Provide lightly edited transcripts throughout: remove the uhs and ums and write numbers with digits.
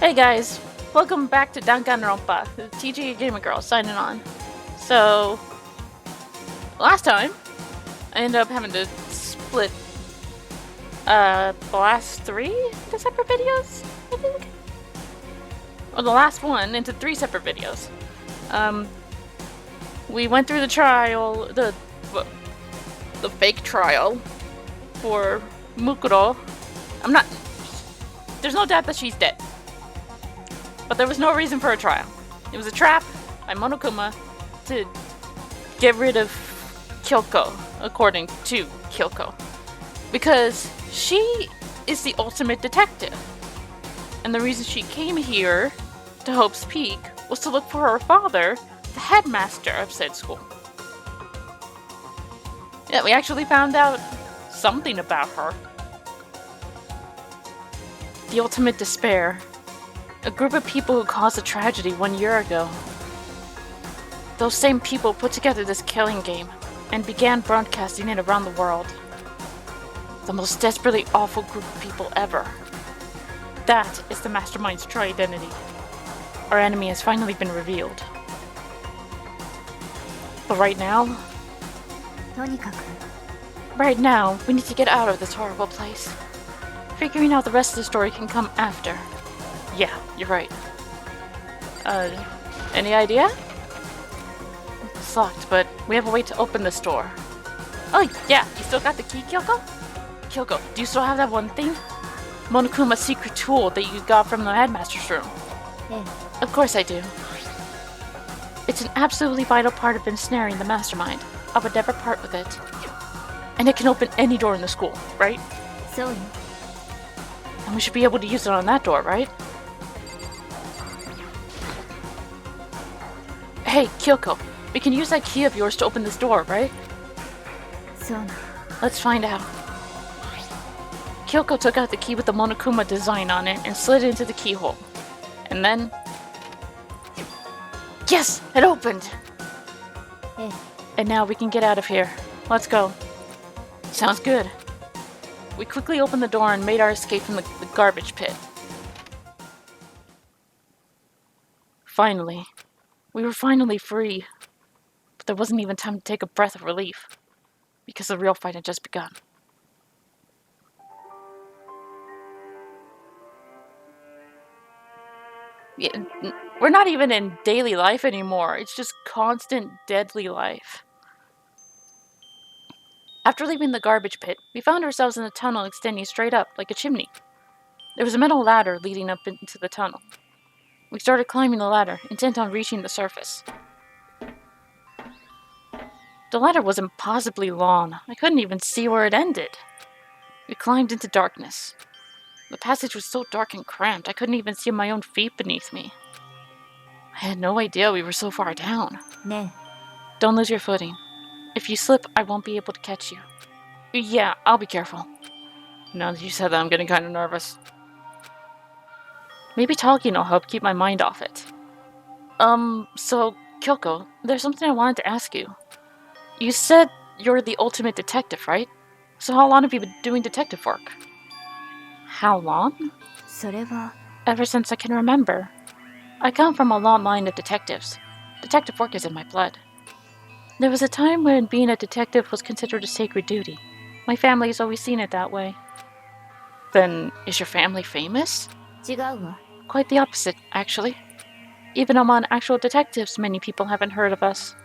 Hey guys, welcome back to Danganronpa, the TG Gamer Girl signing on. So, last time, I ended up having to split the last 3 into separate videos, I think? Or the last one into 3 separate videos. We went through the trial, the fake trial for Mukuro. There's no doubt that she's dead. But there was no reason for a trial. It was a trap by Monokuma to get rid of Kyoko, according to Kyoko. Because she is the ultimate detective. And the reason she came here to Hope's Peak was to look for her father, the headmaster of said school. Yeah, we actually found out something about her. The ultimate despair. A group of people who caused a tragedy 1 year ago. Those same people put together this killing game and began broadcasting it around the world. The most desperately awful group of people ever. That is the Mastermind's true identity. Our enemy has finally been revealed. But right now, we need to get out of this horrible place. Figuring out the rest of the story can come after. Yeah, you're right. Any idea? It's locked, but we have a way to open this door. Oh, yeah, you still got the key, Kyoko? Kyoko, do you still have that one thing? Monokuma's secret tool that you got from the headmaster's room. Yeah. Of course I do. It's an absolutely vital part of ensnaring the mastermind. I would never part with it. And it can open any door in the school, right? So, and we should be able to use it on that door, right? Hey, Kyoko, we can use that key of yours to open this door, right? So, let's find out. Kyoko took out the key with the Monokuma design on it and slid it into the keyhole. And then... yes! It opened! Yeah. And now we can get out of here. Let's go. Sounds good. We quickly opened the door and made our escape from the garbage pit. Finally. We were finally free. But there wasn't even time to take a breath of relief. Because the real fight had just begun. Yeah, we're not even in daily life anymore. It's just constant, deadly life. After leaving the garbage pit, we found ourselves in a tunnel extending straight up, like a chimney. There was a metal ladder leading up into the tunnel. We started climbing the ladder, intent on reaching the surface. The ladder was impossibly long. I couldn't even see where it ended. We climbed into darkness. The passage was so dark and cramped, I couldn't even see my own feet beneath me. I had no idea we were so far down. Ne. Don't lose your footing. If you slip, I won't be able to catch you. Yeah, I'll be careful. Now that you said that, I'm getting kind of nervous. Maybe talking will help keep my mind off it. So, Kyoko, there's something I wanted to ask you. You said you're the ultimate detective, right? So how long have you been doing detective work? How long? それは Ever since I can remember. I come from a long line of detectives. Detective work is in my blood. There was a time when being a detective was considered a sacred duty. My family has always seen it that way. Then, is your family famous? 違うわ。 Quite the opposite, actually. Even among actual detectives, many people haven't heard of us.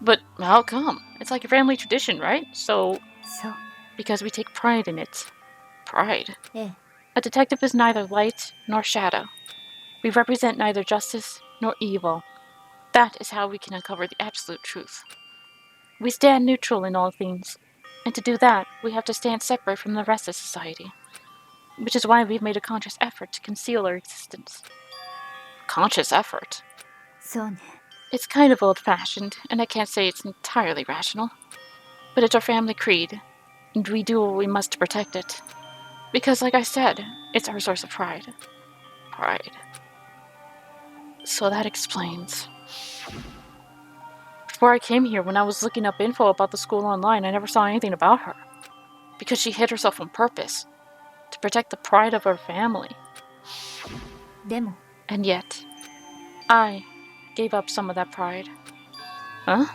But how come? It's like a family tradition, right? So... そう。 because we take pride in it. Pride. ええ。 A detective is neither light nor shadow. We represent neither justice nor evil. That is how we can uncover the absolute truth. We stand neutral in all things, and to do that, we have to stand separate from the rest of society. Which is why we've made a conscious effort to conceal our existence. Conscious effort? そうね。 It's kind of old-fashioned, and I can't say it's entirely rational. But it's our family creed, and we do what we must to protect it. Because, like I said, it's our source of pride. Pride. So that explains. Before I came here, when I was looking up info about the school online, I never saw anything about her. Because she hid herself on purpose. To protect the pride of her family. でも And yet, I gave up some of that pride. Huh?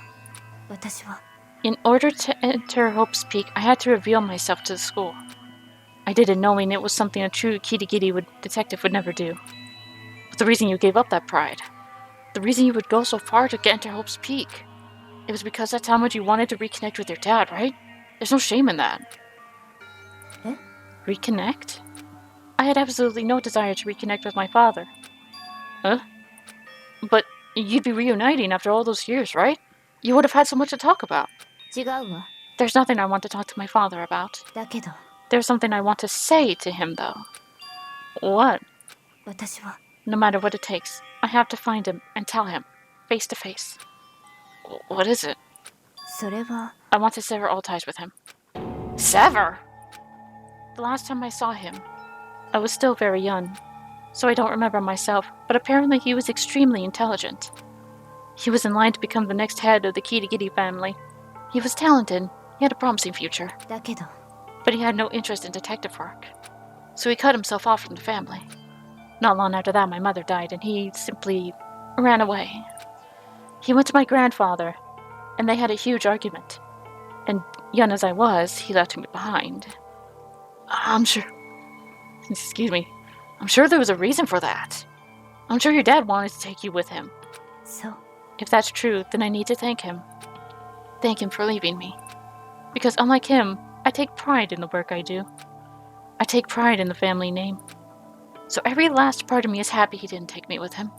私は In order to enter Hope's Peak, I had to reveal myself to the school. I did it knowing it was something a true kitty detective would never do. But the reason you gave up that pride, the reason you would go so far to get into Hope's Peak, it was because that's how much you wanted to reconnect with your dad, right? There's no shame in that. Eh? Reconnect? I had absolutely no desire to reconnect with my father. Huh? But you'd be reuniting after all those years, right? You would have had so much to talk about. 違うわ There's nothing I want to talk to my father about. だけど There's something I want to say to him, though. What? 私は No matter what it takes, I have to find him and tell him, face to face. What is it? それは I want to sever all ties with him. Sever? The last time I saw him, I was still very young, so I don't remember myself, but apparently he was extremely intelligent. He was in line to become the next head of the Kitty family. He was talented, he had a promising future, だけど but he had no interest in detective work, so he cut himself off from the family. Not long after that, my mother died, and he simply ran away. He went to my grandfather, and they had a huge argument. And young as I was, he left me behind. I'm sure... Excuse me. I'm sure there was a reason for that. I'm sure your dad wanted to take you with him. そう If that's true, then I need to thank him. Thank him for leaving me. Because unlike him, I take pride in the work I do. I take pride in the family name. So every last part of me is happy he didn't take me with him.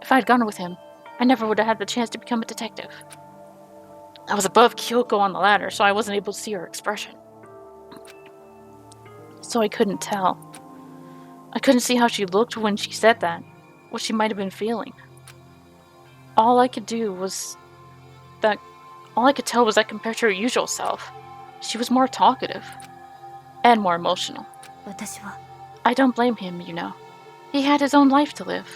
If I'd gone with him, I never would have had the chance to become a detective. I was above Kyoko on the ladder, so I wasn't able to see her expression. So I couldn't tell. I couldn't see how she looked when she said that, what she might have been feeling. All I could tell was that compared to her usual self, she was more talkative and more emotional. 私は I don't blame him, you know. He had his own life to live.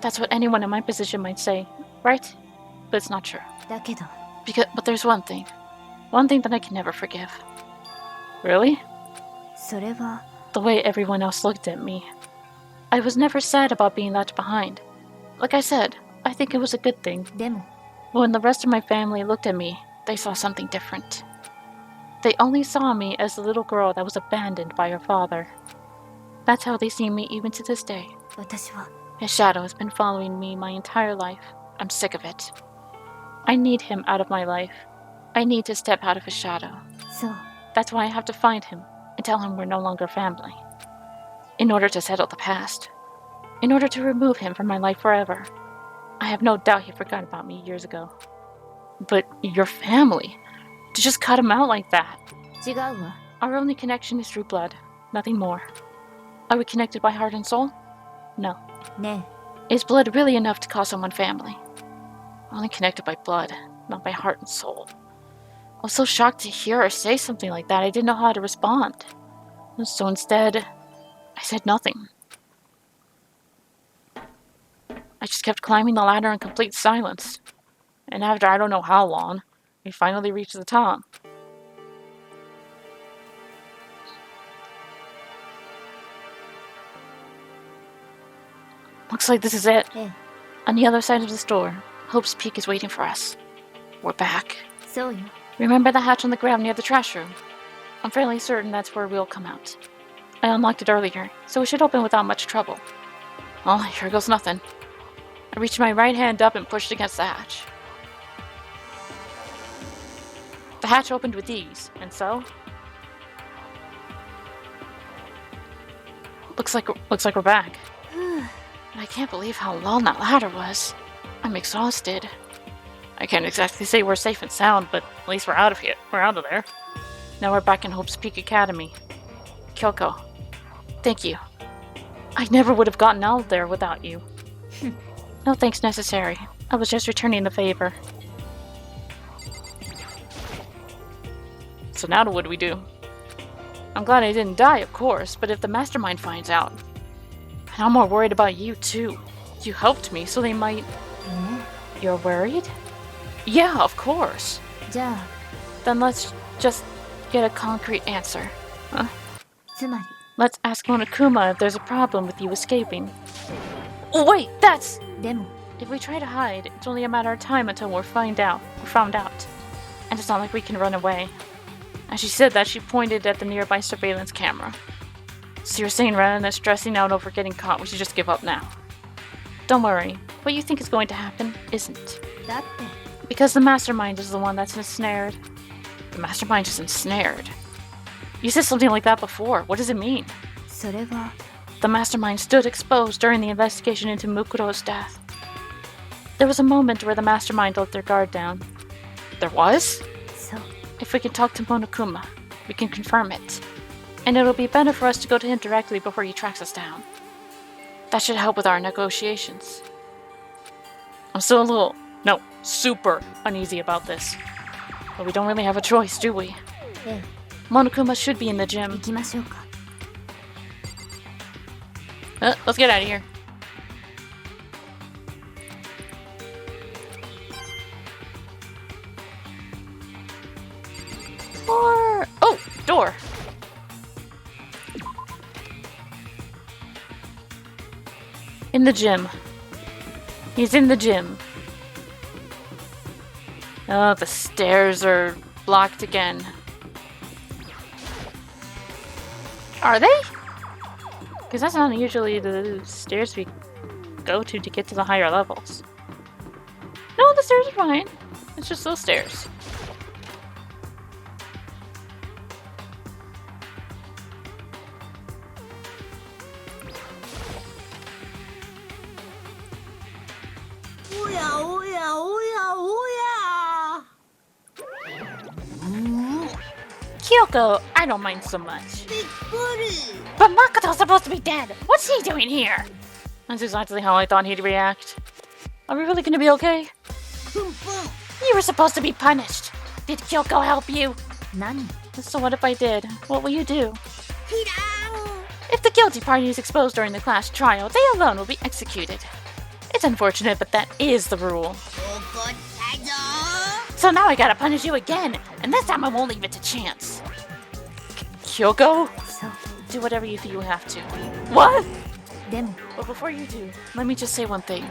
That's what anyone in my position might say, right? But it's not true. だけど But there's one thing that I can never forgive. Really? それは The way everyone else looked at me. I was never sad about being left behind. Like I said, I think it was a good thing. でも When the rest of my family looked at me, they saw something different. They only saw me as the little girl that was abandoned by her father. That's how they see me even to this day. 私は His shadow has been following me my entire life. I'm sick of it. I need him out of my life. I need to step out of his shadow. そう That's why I have to find him and tell him we're no longer family. In order to settle the past. In order to remove him from my life forever. I have no doubt he forgot about me years ago. But your family? To just cut him out like that? 違うわ Our only connection is through blood. Nothing more. Are we connected by heart and soul? No. ね Is blood really enough to call someone family? Only connected by blood, not by heart and soul. I was so shocked to hear her say something like that, I didn't know how to respond. So instead, I said nothing. I just kept climbing the ladder in complete silence. And after I don't know how long, we finally reached the top. Looks like this is it. ええ On the other side of this door, Hope's Peak is waiting for us. We're back. そうよ Remember the hatch on the ground near the trash room? I'm fairly certain that's where we'll come out. I unlocked it earlier, so it should open without much trouble. Oh, here goes nothing. I reached my right hand up and pushed against the hatch. The hatch opened with ease, and so... Looks like we're back. I can't believe how long that ladder was. I'm exhausted. I can't exactly say we're safe and sound, but at least we're out of here. We're out of there. Now we're back in Hope's Peak Academy. Kyoko, thank you. I never would have gotten out there without you. No thanks necessary. I was just returning the favor. So now what do we do? I'm glad I didn't die, of course, but if the mastermind finds out... And I'm more worried about you, too. You helped me, so they might... ね You're worried? Yeah, of course. じゃあ Then let's just get a concrete answer. Huh? つまり Let's ask Monokuma if there's a problem with you escaping. Oh wait, that's... でも If we try to hide, it's only a matter of time until we're found out. And it's not like we can run away. As she said that, she pointed at the nearby surveillance camera. So you're saying rather than stressing out over getting caught, we should just give up now? Don't worry. What you think is going to happen isn't. だって Because the mastermind is the one that's ensnared. The mastermind is ensnared. You said something like that before. What does it mean? それは The mastermind stood exposed during the investigation into Mukuro's death. There was a moment where the mastermind let their guard down. There was? そう If we can talk to Monokuma, we can confirm it. And it'll be better for us to go to him directly before he tracks us down. That should help with our negotiations. I'm still a little, no, super uneasy about this. But we don't really have a choice, do we? ええ Monokuma should be in the 行 gym. きましょうか Let's get out of here. Or... Oh! Door! In the gym. He's in the gym. Oh, the stairs are blocked again. Are they? Because that's not usually the stairs we go to get to the higher levels. No, the stairs are fine. It's just those stairs. Kyoko, I don't mind so much. But Makoto's supposed to be dead. What's he doing here? That's exactly how I thought he'd react. Are we really gonna be okay? You were supposed to be punished. Did Kyoko help you? 何 So what if I did? What will you do? If the guilty party is exposed during the class trial, they alone will be executed. It's unfortunate, but that is the rule. So now I gotta punish you again, and this time I won't leave it to chance. Kyoko? そう Do whatever you feel you have to. What? でも But before you do, let me just say one thing.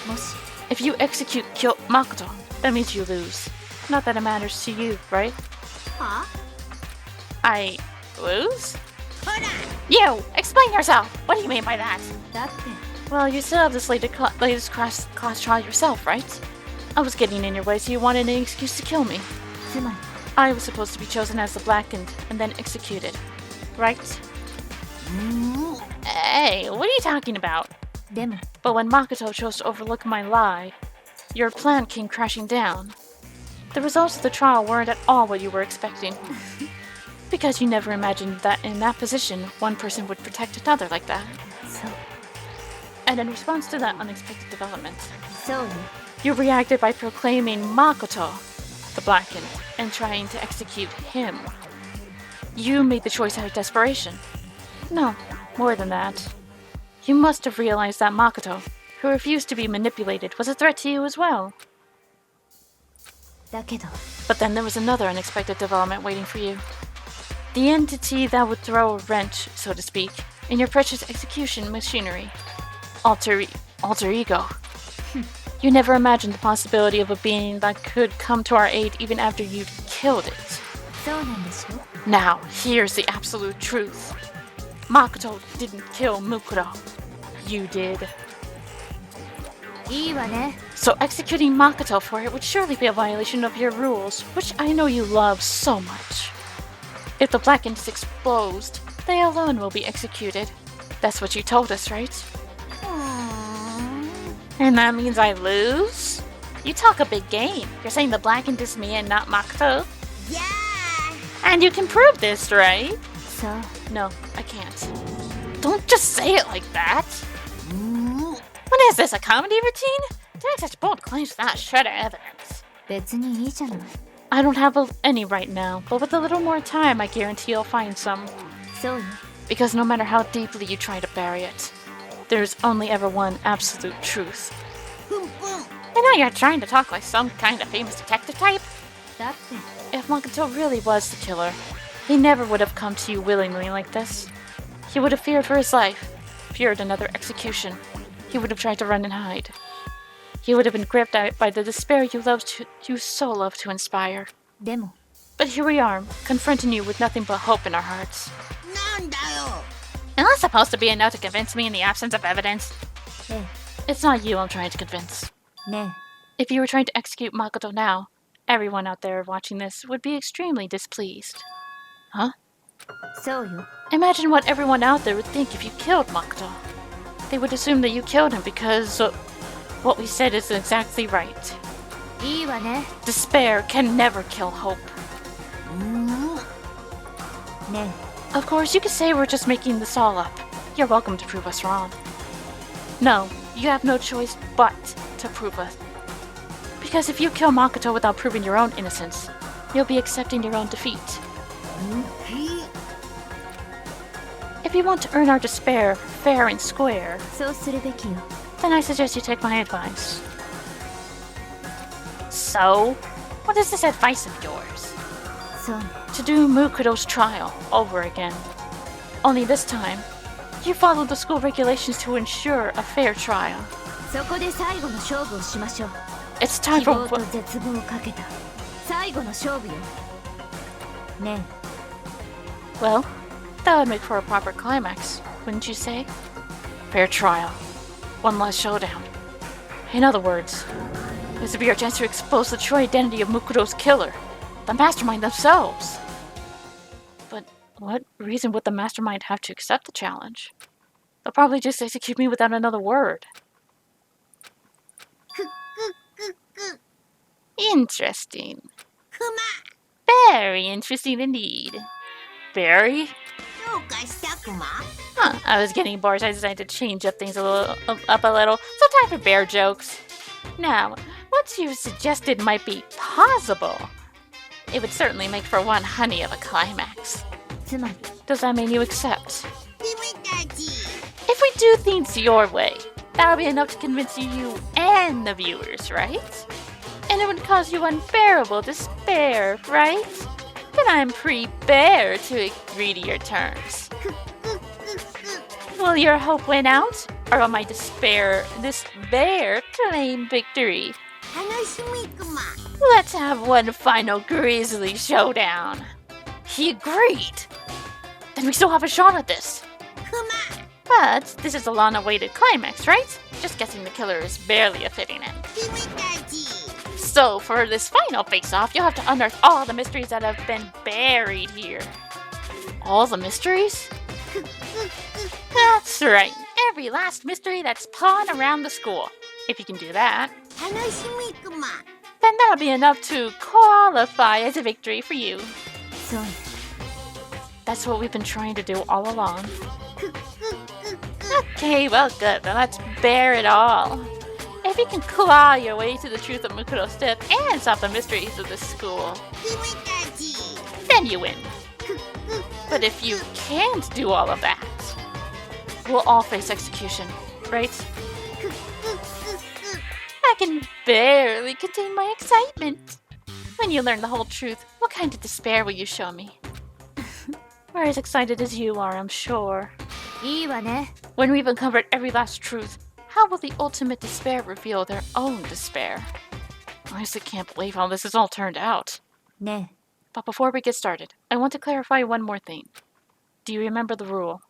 もし If you execute Makoto, that means you lose. Not that it matters to you, right? I lose? You! Explain yourself! What do you mean by that? だって Well, you still have this latest class trial yourself, right? I was getting in your way, so you wanted an excuse to kill me. つまり I was supposed to be chosen as the blackened and then executed, right? Hey, what are you talking about? でも But when Makoto chose to overlook my lie, your plan came crashing down. The results of the trial weren't at all what you were expecting. Because you never imagined that in that position, one person would protect another like that. そう And in response to that unexpected development, そうよ you reacted by proclaiming Makoto, the blackened, and trying to execute him. You made the choice out of desperation. No, more than that. You must have realized that Makoto, who refused to be manipulated, was a threat to you as well. だけど But then there was another unexpected development waiting for you. The entity that would throw a wrench, so to speak, in your precious execution machinery. Alter ego. You never imagined the possibility of a being that could come to our aid even after you'd killed it. そうなんでしょ Now, here's the absolute truth. Makoto didn't kill Mukuro. You did. いいわね So executing Makoto for it would surely be a violation of your rules, which I know you love so much. If the blackened is exposed, they alone will be executed. That's what you told us, right? And that means I lose? You talk a big game. You're saying the blackened is me and not Makoto? Yeah! And you can prove this, right? そう No, I can't. Don't just say it like that. What is this, a comedy routine? To make such bold claims without a shred of evidence. 別にいいじゃない I don't have any right now, but with a little more time, I guarantee you'll find some. そうよ Because no matter how deeply you try to bury it, there's only ever one absolute truth. Boom, boom! And now you're trying to talk like some kind of famous detective type? だって If Makoto really was the killer, he never would have come to you willingly like this. He would have feared for his life, feared another execution. He would have tried to run and hide. He would have been gripped out by the despair you so love to inspire. でも But here we are, confronting you with nothing but hope in our hearts. なんだよ Isn't that supposed to be enough to convince me in the absence of evidence? え It's not you I'm trying to convince. えね If you were trying to execute Makoto now, everyone out there watching this would be extremely displeased. Huh? えそうよ Imagine what everyone out there would think if you killed Makoto. They would assume that you killed him because what we said is exactly right. いいわね Despair can never kill hope. ね Of course, you could say we're just making this all up. You're welcome to prove us wrong. No, you have no choice but to prove us. Because if you kill Makoto without proving your own innocence, you'll be accepting your own defeat. If you want to earn our despair fair and square, そうするべきよ then I suggest you take my advice. So, what is this advice of yours? そうね To do Mukudo's trial over again. Only this time, you follow the school regulations to ensure a fair trial. そこで最後の勝負をしましょう It's time 希 for 望と絶望をかけた最後の勝負よね Well, that would make for a proper climax, wouldn't you say? Fair trial. One last showdown. In other words, this would be our chance to expose the true identity of Mukudo's killer, the mastermind themselves. But what reason would the mastermind have to accept the challenge? They'll probably just execute me without another word. Interesting. クマ Very interesting indeed. Very? どうかしたクマ Huh, I was getting bored, so I decided to change up things up a little. So time for bear jokes. Now, what you suggested might be possible. It would certainly make for one honey of a climax. つまり Does that mean you accept? 君たち If we do things your way, that'll be enough to convince you and the viewers, right? And it would cause you unbearable despair, right? Then I'm prepared to agree to your terms. Will your hope win out? Or will my despair claim victory? 楽しみクマ Let's have one final grisly showdown. He agreed. Then we still have a shot at this. クマ But this is a long-awaited climax, right? Just guessing the killer is barely a fitting end. 君たち So for this final face-off, you'll have to unearth all the mysteries that have been buried here. All the mysteries? That's right. Every last mystery that's pawing around the school. If you can do that, 楽しみクマ then that'll be enough to qualify as a victory for you. そうね That's what we've been trying to do all along. Okay, well, good. Then let's bear it all. If you can claw your way to the truth of Mukudo's death and solve the mysteries of the school, 君たち then you win. But if you can't do all of that, we'll all face execution, right? I can barely contain my excitement. When you learn the whole truth, what kind of despair will you show me? We're as excited as you are, I'm sure. いいわね When we've uncovered every last truth, how will the ultimate despair reveal their own despair? I honestly can't believe how this has all turned out. ね But before we get started, I want to clarify one more thing. Do you remember the rule?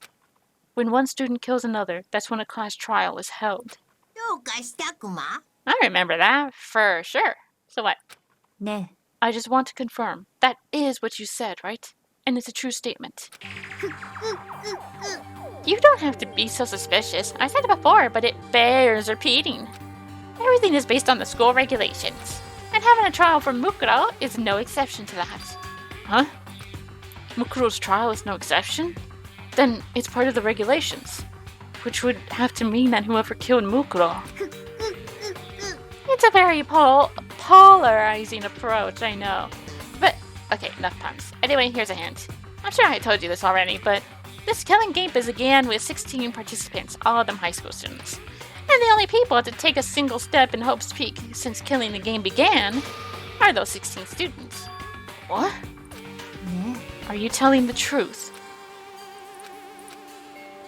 When one student kills another, that's when a class trial is held. どうかしたクマ I remember that, for sure. So what? ね I just want to confirm. That is what you said, right? And it's a true statement. You don't have to be so suspicious. I said it before, but it bears repeating. Everything is based on the school regulations. And having a trial for Mukuro is no exception to that. Huh? Mukuro's trial is no exception? Then it's part of the regulations. Which would have to mean that whoever killed Mukuro... It's a very polarizing approach, I know. But, okay, enough puns. Anyway, here's a hint. I'm sure I told you this already, but this killing game began with 16 participants, all of them high school students. And the only people to take a single step in Hope's Peak since killing the game began are those 16 students. What? ね Are you telling the truth?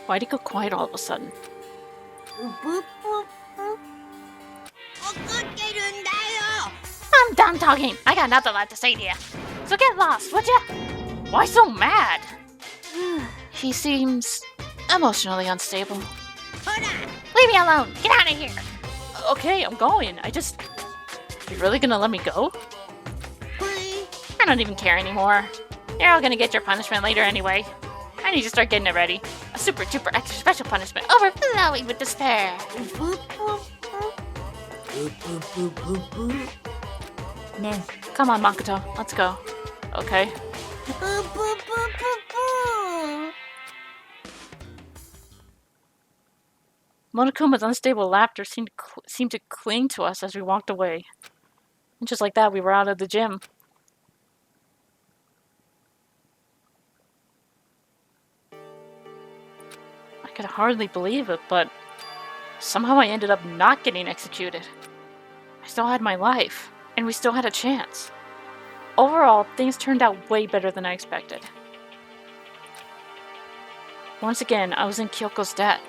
Why'd he go quiet all of a sudden? うぷぷぷ。怒ってるんだよ。 I'm done talking. I got nothing left to say to you. So get lost, would ya? Why so mad? He seems emotionally unstable. ほら。 Leave me alone. Get out of here. Okay, I'm going. You really gonna let me go? ほい。 I don't even care anymore. You're all gonna get your punishment later anyway. I need to start getting it ready. A super duper extra special punishment overflowing with despair. うぷぷぷ。うぷぷぷぷ。ね Come on, Makoto. Let's go. Okay. うぷぷぷぷ。 Monokuma's unstable laughter seemed to cling to us as we walked away. And just like that, we were out of the gym. I could hardly believe it, but somehow I ended up not getting executed. I still had my life, and we still had a chance. Overall, things turned out way better than I expected. Once again, I was in Kyoko's debt.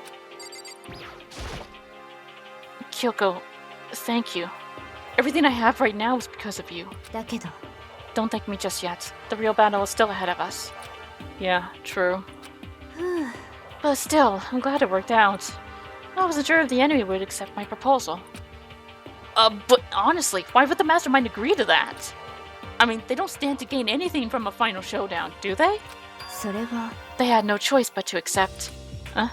Kyoko, thank you. Everything I have right now is because of you. だけど Don't thank me just yet. The real battle is still ahead of us. Yeah, true. But still, I'm glad it worked out. I wasn't sure if the enemy would accept my proposal. But honestly, why would the mastermind agree to that? I mean, they don't stand to gain anything from a final showdown, do they? それは They had no choice but to accept. Huh?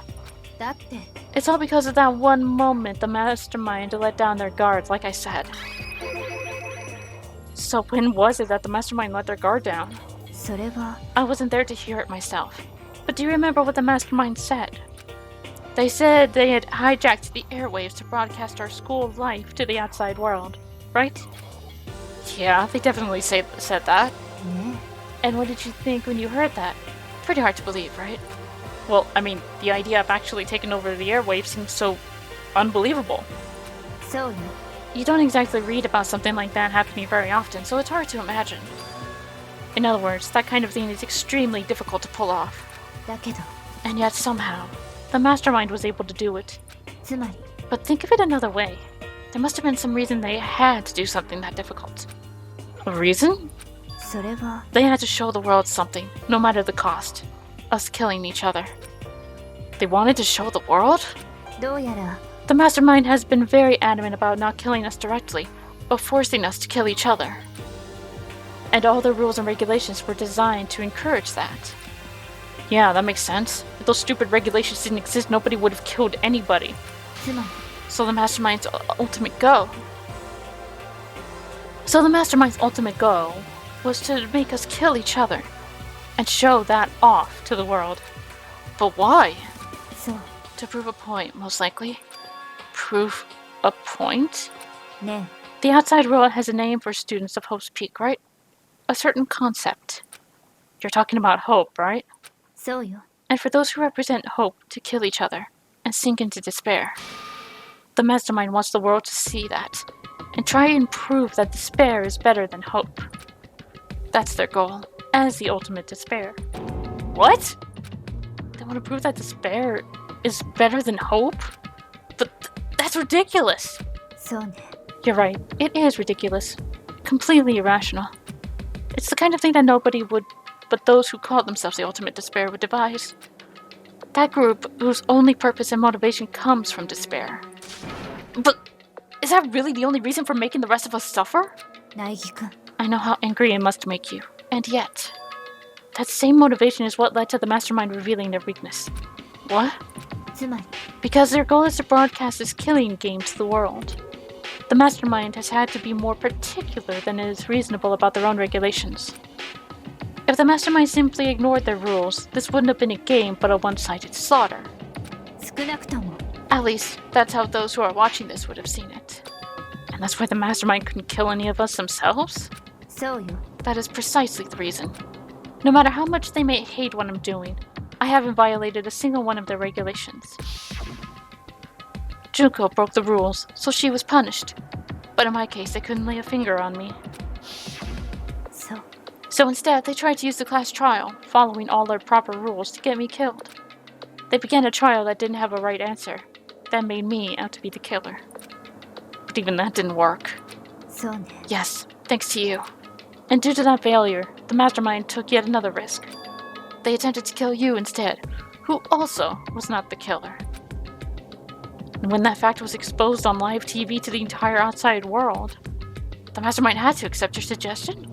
だって It's all because of that one moment the mastermind let down their guards, like I said. So when was it that the mastermind let their guard down? それは I wasn't there to hear it myself. But do you remember what the mastermind said? They said they had hijacked the airwaves to broadcast our school life to the outside world, right? Yeah, they definitely said that. ね And what did you think when you heard that? Pretty hard to believe, right? Well, I mean, the idea of actually taking over the airwaves seems so unbelievable. そうよ You don't exactly read about something like that happening very often, so it's hard to imagine. In other words, that kind of thing is extremely difficult to pull off. だけど And yet somehow, the mastermind was able to do it. つまり But think of it another way. There must have been some reason they had to do something that difficult. A reason? それは They had to show the world something, no matter the cost. Us killing each other. They wanted to show the world? どうやら The mastermind has been very adamant about not killing us directly, but forcing us to kill each other. And all their rules and regulations were designed to encourage that. Yeah, that makes sense. If those stupid regulations didn't exist, nobody would have killed anybody. つまり So the mastermind's ultimate goal. Was to make us kill each other and show that off to the world. But why? そう To prove a point, most likely. Prove a point? ね The outside world has a name for students of Hope's Peak, right? A certain concept. You're talking about hope, right? そうよ And for those who represent hope to kill each other and sink into despair. The mastermind wants the world to see that and try and prove that despair is better than hope. That's their goal, as the ultimate despair. What? They want to prove that despair is better than hope? But that's ridiculous! そうね You're right, it is ridiculous. Completely irrational. It's the kind of thing that nobody would, but those who call themselves the ultimate despair would devise. That group whose only purpose and motivation comes from despair. But is that really the only reason for making the rest of us suffer? 苗木くん I know how angry it must make you, and yet, that same motivation is what led to the mastermind revealing their weakness. What? つまり Because their goal is to broadcast this killing game to the world. The mastermind has had to be more particular than is reasonable about their own regulations. If the mastermind simply ignored their rules, this wouldn't have been a game but a one-sided slaughter. 少なくとも At least, that's how those who are watching this would have seen it. And that's why the mastermind couldn't kill any of us themselves? そうよ That is precisely the reason. No matter how much they may hate what I'm doing, I haven't violated a single one of their regulations. Junko broke the rules, so she was punished. But in my case, they couldn't lay a finger on me. そう So instead, they tried to use the class trial, following all their proper rules, to get me killed. They began a trial that didn't have a right answer. That made me out to be the killer. But even that didn't work. そうね。 Yes, thanks to you. And due to that failure, the mastermind took yet another risk. They attempted to kill you instead, who also was not the killer. And when that fact was exposed on live TV to the entire outside world, the mastermind had to accept your suggestion.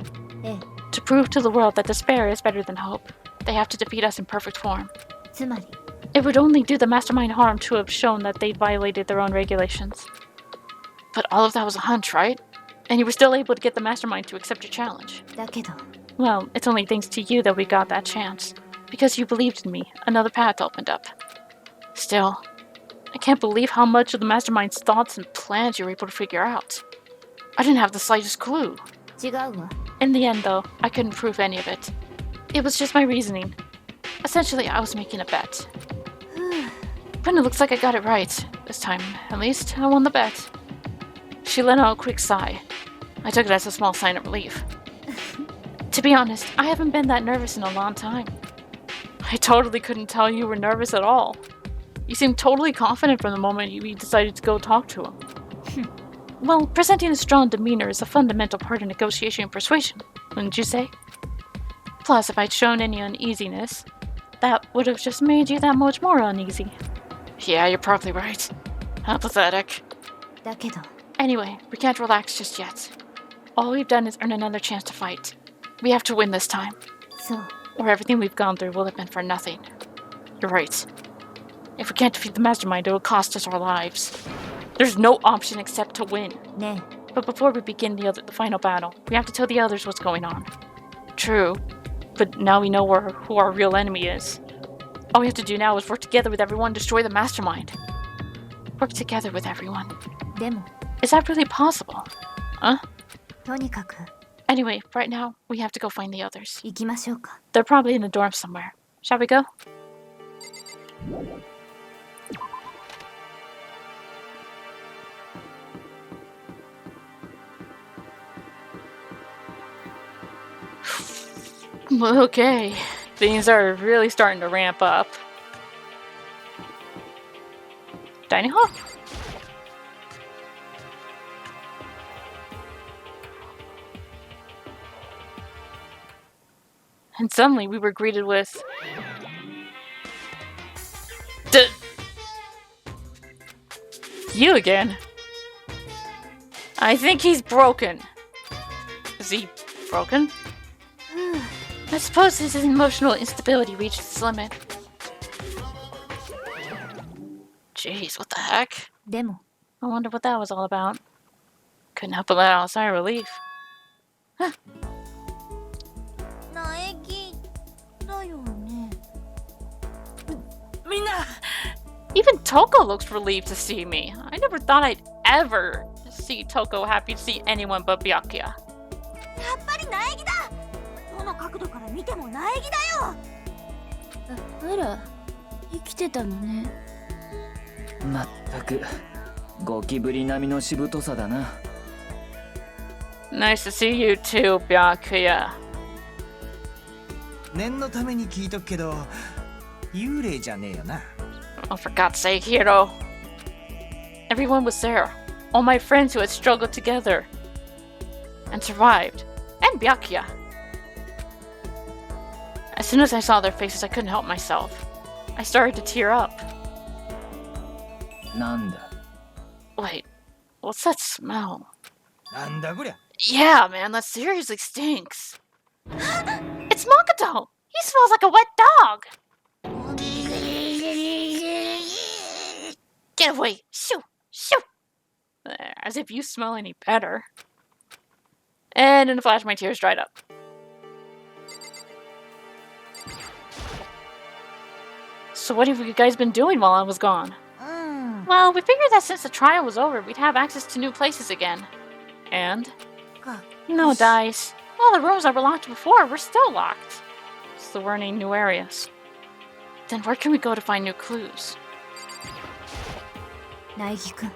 ええ。 To prove to the world that despair is better than hope, they have to defeat us in perfect form. つまり、 It would only do the mastermind harm to have shown that they'd violated their own regulations. But all of that was a hunch, right? And you were still able to get the mastermind to accept your challenge. だけど、 Well, it's only thanks to you that we got that chance. Because you believed in me, another path opened up. Still, I can't believe how much of the mastermind's thoughts and plans you were able to figure out. I didn't have the slightest clue. 違うわ。 In the end, though, I couldn't prove any of it. It was just my reasoning. Essentially, I was making a bet. But it looks like I got it right. This time, at least, I won the bet. She let out a quick sigh. I took it as a small sign of relief. To be honest, I haven't been that nervous in a long time. I totally couldn't tell you were nervous at all. You seemed totally confident from the moment you decided to go talk to him. Well, presenting a strong demeanor is a fundamental part of negotiation and persuasion, wouldn't you say? Plus, if I'd shown any uneasiness, that would have just made you that much more uneasy. Yeah, you're probably right. How pathetic. だけど、 Anyway, we can't relax just yet. All we've done is earn another chance to fight. We have to win this time, そう。 or everything we've gone through will have been for nothing. You're right. If we can't defeat the mastermind, it will cost us our lives. There's no option except to win. ね But before we begin the final battle, we have to tell the others what's going on. True, but now we know who our real enemy is. All we have to do now is work together with everyone to destroy the mastermind. Work together with everyone. え。でも、 Is that really possible? Huh? とにかく、 Anyway, right now, we have to go find the others. 行きましょうか。 They're probably in the dorm somewhere. Shall we go? Okay, things are really starting to ramp up. Dining hall? And suddenly we were greeted with... You again? I think he's broken. Is he broken? I suppose his emotional instability reached its limit. Jeez, what the heck? でも、 I wonder what that was all about. Couldn't help but let out a sigh of relief. 苗木だよね。 みんな Even Toko looks relieved to see me. I never thought I'd ever see Toko happy to see anyone but Byakuya. やっぱり苗木だ。どの角度から見ても苗木だよ。あら、生きてたのね。まったくゴキブリ並みのしぶとさだな。 Nice to see you too, Byakuya. 念のために聞いとくけど幽霊じゃねえよな。 Oh, for God's sake, Hiro. Everyone was there. All my friends who had struggled together and survived. And Byakuya. As soon as I saw their faces, I couldn't help myself. I started to tear up. なんだ Wait, what's that smell? なんだこりゃ。 Yeah, man, that seriously stinks. It's Makoto! He smells like a wet dog! Get away! Shoo! Shoo! There, as if you smell any better. And in a flash, my tears dried up. So what have you guys been doing while I was gone? うん。 Well, we figured that since the trial was over, we'd have access to new places again. And? No dice. All the rooms that were locked before were still locked. So there weren't any new areas. Then where can we go to find new clues? 苗木くん、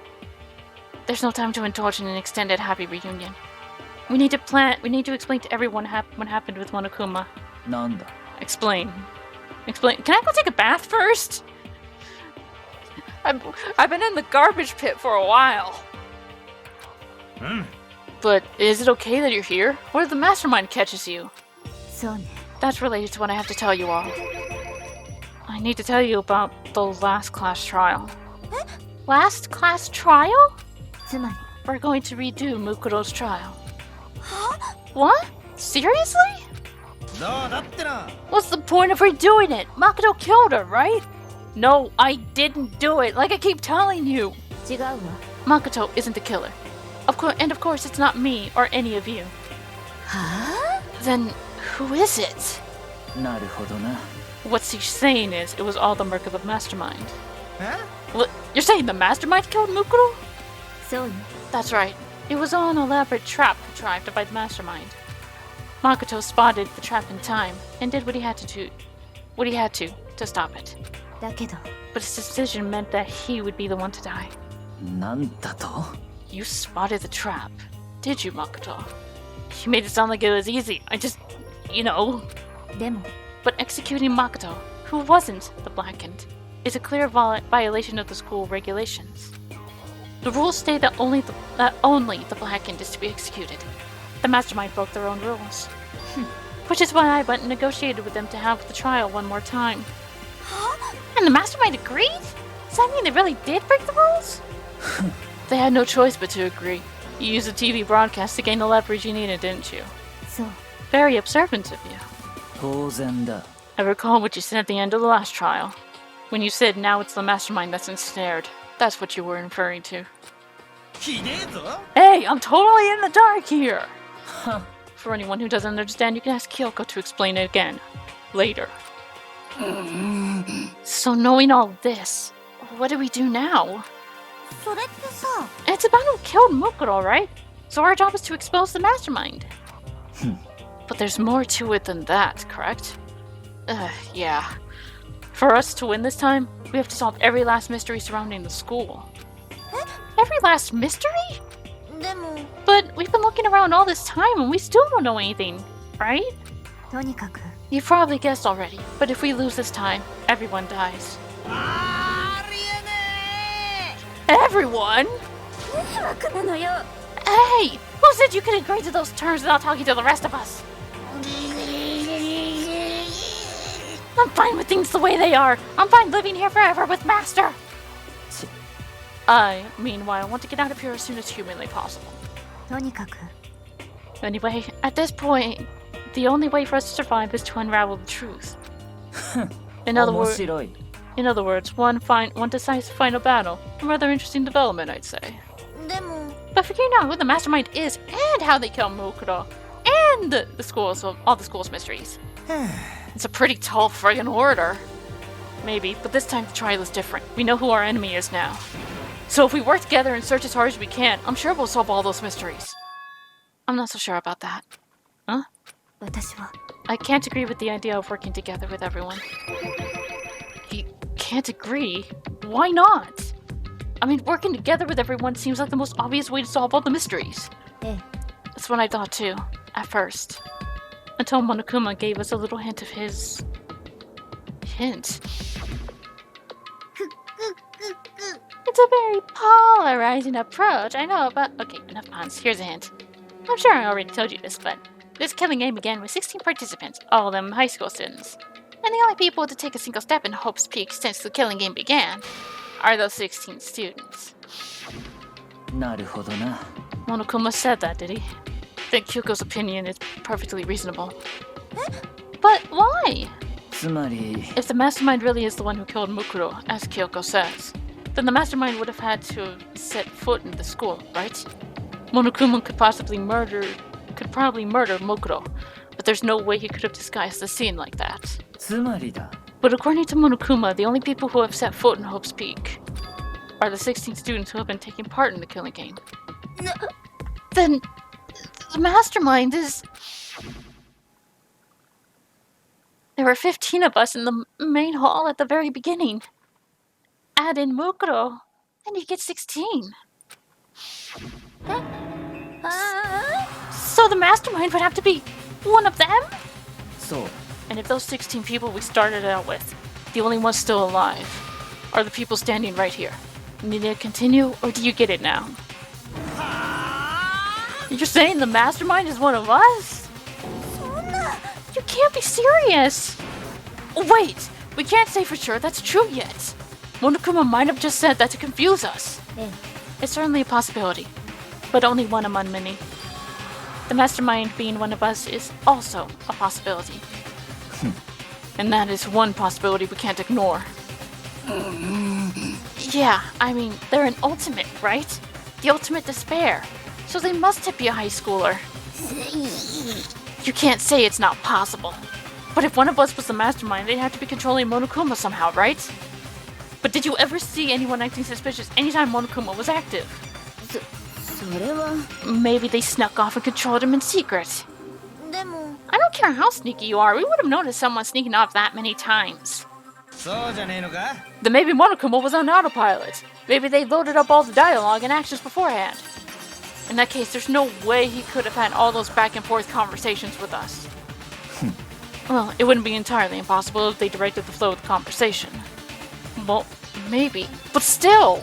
There's no time to indulge in an extended happy reunion. We need to explain to everyone what happened with Monokuma. なんだ Explain. Can I go take a bath first? I've been in the garbage pit for a while. But is it okay that you're here? What if the mastermind catches you? そうね。 That's related to what I have to tell you all. I need to tell you about the last class trial. Last class trial? つまり We're going to redo Mukuro's trial. What? Seriously? だだってな What's the point of redoing it? Makoto killed her, right? No, I didn't do it, like I keep telling you. 違うわ。 Makoto isn't the killer. And of course, it's not me or any of you. は Then who is it? なるほどな。 What she's saying is it was all the work of the mastermind. え What? You're saying the mastermind killed Mukuro? あそうね。 That's right. It was all an elaborate trap contrived by the mastermind. Makoto spotted the trap in time and did what he had to stop it. だけど But his decision meant that he would be the one to die. なんだと You spotted the trap, did you, Makoto? You made it sound like it was easy. I just, you know. でも But executing Makoto, who wasn't the Blackened, is a clear violation of the school regulations. The rules state that only the Blackened is to be executed. The mastermind broke their own rules. Which is why I went and negotiated with them to have the trial one more time. And the mastermind agreed? Does that mean they really did break the rules? They had no choice but to agree. You used the TV broadcast to gain the leverage you needed, didn't you? そう Very observant of you. 当然だ。 I recall what you said at the end of the last trial. When you said now it's the mastermind that's ensnared. That's what you were referring to. ひでえぞ Hey, I'm totally in the dark here! For anyone who doesn't understand, you can ask Kyoko to explain it again. Later. So knowing all this, what do we do now? それってさ It's about who killed Mukuro, right? So our job is to expose the mastermind. But there's more to it than that, correct? Yeah. For us to win this time, we have to solve every last mystery surrounding the school. Every last mystery? でも But we've been looking around all this time and we still don't know anything, right? とにかく You've probably guessed already, but if we lose this time, everyone dies. ありえね Everyone? 迷惑なのよ Hey! Who said you could agree to those terms without talking to the rest of us? I'm fine with things the way they are. I'm fine living here forever with Master. I, meanwhile, want to get out of here as soon as humanly possible. とにかく Anyway, at this point, the only way for us to survive is to unravel the truth. In other 面 words, 白い。 one decisive final battle. A rather interesting development, I'd say. でも But figuring out who the mastermind is and how they kill Mukuro and all the school's mysteries. It's a pretty tall friggin' order. Maybe, but this time the trial is different. We know who our enemy is now. So if we work together and search as hard as we can, I'm sure we'll solve all those mysteries. I'm not so sure about that. Huh? 私は I can't agree with the idea of working together with everyone. You can't agree? Why not? I mean, working together with everyone seems like the most obvious way to solve all the mysteries. ええ That's what I thought too, at first. Until Monokuma gave us a little hint of his... hint. It's a very polarizing approach, I know, but... Okay, enough puns. Here's a hint. I'm sure I already told you this, but... This killing game began with 16 participants, all of them high school students. And the only people to take a single step in Hope's Peak since the killing game began are those 16 students. なるほどな。 Monokuma said that, did he? I think Kyoko's opinion is perfectly reasonable. But why? つまり、 If the mastermind really is the one who killed Mukuro, as Kyoko says, then the mastermind would have had to have set foot in the school, right? Monokuma could probably murder Mukuro, but there's no way he could have disguised the scene like that. つまりだ。 But according to Monokuma, the only people who have set foot in Hope's Peak are the 16 students who have been taking part in the killing game. Then the mastermind is... There were 15 of us in the main hall at the very beginning. Add in Mukuro, and you get 16. So the mastermind would have to be one of them? そう。 And if those 16 people we started out with, the only ones still alive, are the people standing right here. Need to continue, or do you get it now? You're saying the mastermind is one of us? You can't be serious! Wait! We can't say for sure that's true yet. Monokuma might have just said that to confuse us. It's certainly a possibility, but only one among many. The mastermind being one of us is also a possibility. And that is one possibility we can't ignore. Yeah, I mean, they're an ultimate, right? The ultimate despair. So they must be a high schooler. You can't say it's not possible. But if one of us was the mastermind, they'd have to be controlling Monokuma somehow, right? But did you ever see anyone acting suspicious anytime Monokuma was active? それは Maybe they snuck off and controlled him in secret. でも I don't care how sneaky you are, we would have noticed someone sneaking off that many times. そうじゃねえのか Then maybe Monokuma was on autopilot. Maybe they loaded up all the dialogue and actions beforehand. In that case, there's no way he could have had all those back and forth conversations with us. Well, it wouldn't be entirely impossible if they directed the flow of the conversation. Well, maybe, but still!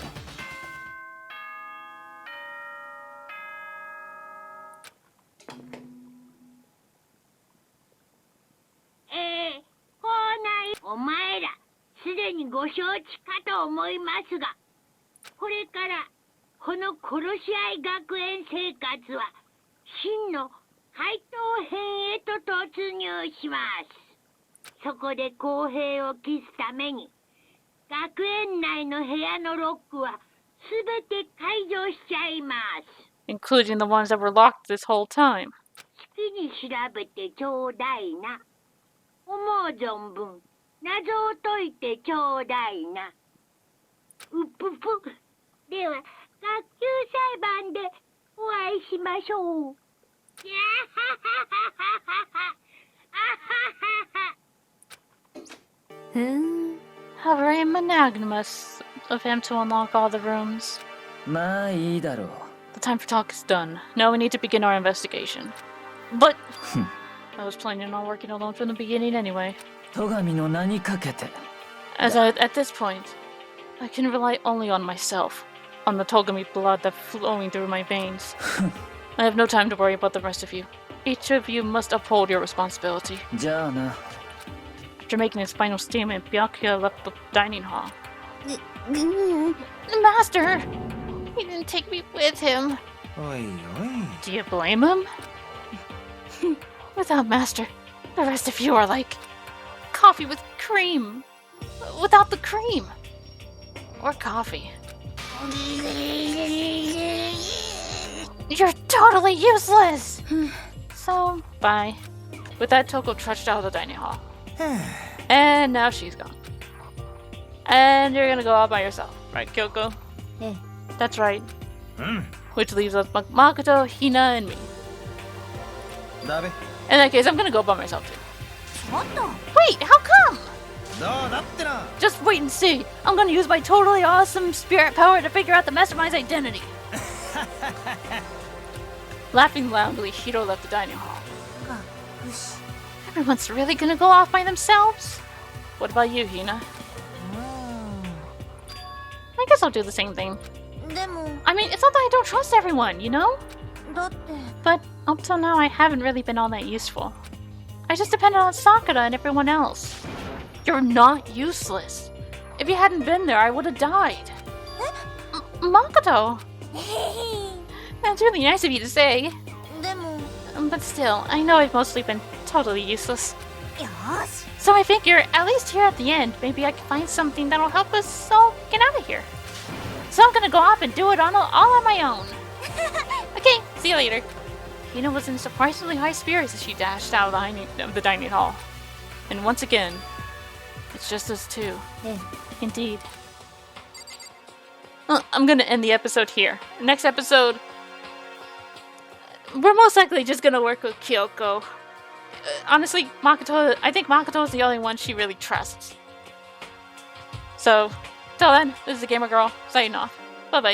Eh, お前らすでにご承知かと思いますが、これからこの殺し合い学園生活は真の怪盗編へと突入します。そこで公平を期すために学園内の部屋のロックはすべて解除しちゃいます。 Including the ones that were locked this whole time. 好きに調べてちょうだいな。思う存分謎を解いてちょうだいな。うぷぷ。では学級裁判でお会いしましょう。やははははは。あははは。ふーん How very magnanimous of him to unlock all the rooms. まあいいだろう The time for talk is done. Now we need to begin our investigation. But I was planning on working alone from the beginning anyway. 戸上の名にかけて At this point, I can rely only on myself, on the Togami blood that's flowing through my veins. I have no time to worry about the rest of you. Each of you must uphold your responsibility. じゃあな After making his final statement, Byakuya left the dining hall. Master! He didn't take me with him. おいおい Do you blame him? Without Master, the rest of you are like coffee with cream. Without the cream. Or coffee. You're totally useless! So, bye. With that, Toko trudged out of the dining hall. And now she's gone. And you're gonna go out by yourself, right, Kyoko? Eh. That's right. うん Which leaves us Makoto, Hina, and me. だべ In that case, I'm gonna go by myself too. ちょっと。 Wait, how come? どうだってな Just wait and see. I'm gonna use my totally awesome spirit power to figure out the mastermind's identity. Laughing loudly, Hiro left the dining hall. Everyone's really gonna go off by themselves? What about you, Hina? I guess I'll do the same thing. でも I mean, it's not that I don't trust everyone, you know? だって But up till now, I haven't really been all that useful. I just depended on Sakura and everyone else. You're not useless. If you hadn't been there, I would have died. Makoto! That's really nice of you to say. でも But still, I know I've mostly been totally useless. よし So I figure, at least here at the end, maybe I can find something that'll help us all get out of here. So I'm gonna go off and do it all on my own. Okay, see you later. Hina was in surprisingly high spirits as she dashed out of the dining hall. And once again, it's just us two. Eh. Indeed. Well, I'm gonna end the episode here. Next episode, we're most likely just gonna work with Kyoko. Honestly, I think Makoto is the only one she really trusts. So, till then, this is the Gamer Girl, signing off. Bye-bye.